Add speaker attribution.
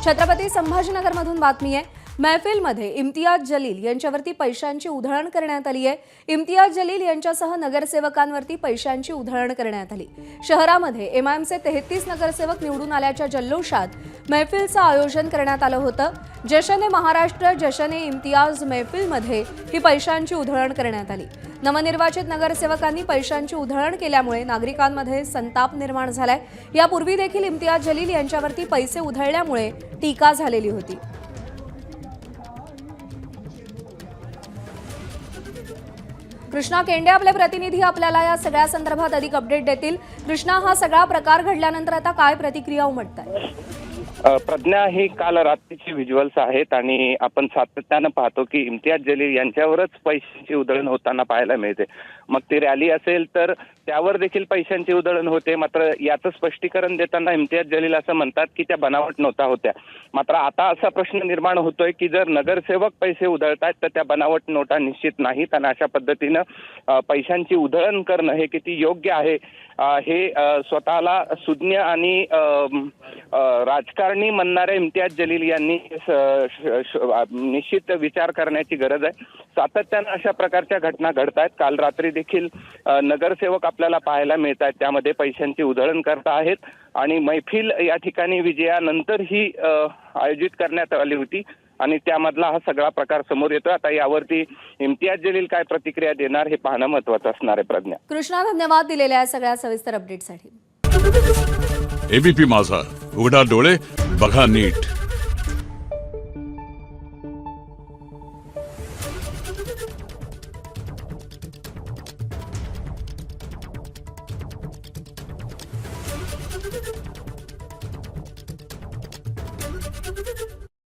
Speaker 1: छत्रपती संभाजीनगरमधून बातमी आहे। महफिलमध्ये इम्तियाज जलील यांच्यावरती पैशांची उधळण करण्यात आली आहे। इम्तियाज जलील यांच्यासह नगरसेवकांवरती पैशांची उधळण करण्यात आली। शहरामध्ये एमआयएमचे 33 नगरसेवक निवडून आल्याच्या जल्लोषात महफिलचं आयोजन करण्यात आलं होतं। जशने महाराष्ट्र जशने इम्तियाज महफिलमध्ये ही पैशांची उधळण करण्यात आली। नवनिर्वाचित नगरसेवकांनी पैशांची उधळण केल्यामुळे नागरिकांमध्ये संताप निर्माण झालाय। यापूर्वी देखील इम्तियाज जलील यांच्यावरती पैसे उधळल्यामुळे टीका झालेली होती। कृष्णा केंडे आपले प्रतिनिधी आपल्याला या सगळ्या संदर्भात अधिक अपडेट देतील। कृष्णा, हा सगळा प्रकार घडल्यानंतर आता काय प्रतिक्रिया उमटताय?
Speaker 2: प्रज्ञा, ही काल रात्रीची व्हिज्युअल्स आहेत आणि आपण सातत्यानं पाहतो की इम्तियाज जलील यांच्यावरच पैशांची उधळण होताना पाहायला मिळते। मग ती रॅली असेल तर त्यावर देखील पैशांची उधळण होते। मात्र याचं स्पष्टीकरण देताना इम्तियाज जलील असं म्हणतात की त्या बनावट नोटा होत्या। मात्र आता असा प्रश्न निर्माण होतोय की जर नगरसेवक पैसे उधळतायत तर त्या बनावट नोटा निश्चित नाहीत आणि अशा पद्धतीनं पैशांची उधळण करणं हे किती योग्य आहे हे स्वतःला सुज्ञ आणि राजकारणी म्हणणारे इम्तियाज जलील यांनी निश्चित विचार करण्याची गरज आहे। सातत्यानं अशा प्रकारच्या घटना घडत आहेत। काल रात्री देखील नगरसेवक आपल्याला पाहायला मिळत आहेत, त्यामध्ये पैशांची उधळण करत आहेत आणि मैफिल या ठिकाणी विजयानंतर ही आयोजित करण्यात आली होती आणि त्यामधला हा सगळा प्रकार समोर येतोय। आता यावरती इम्तियाज जलील काय प्रतिक्रिया देणार हे पाहणं महत्त्वाचं असणार आहे। प्रज्ञा,
Speaker 1: कृष्णा, धन्यवाद दिलेल्या सगळ्या सविस्तर अपडेटसाठी।
Speaker 3: एबीपी माझा, उघडा डोळे बघा नीट।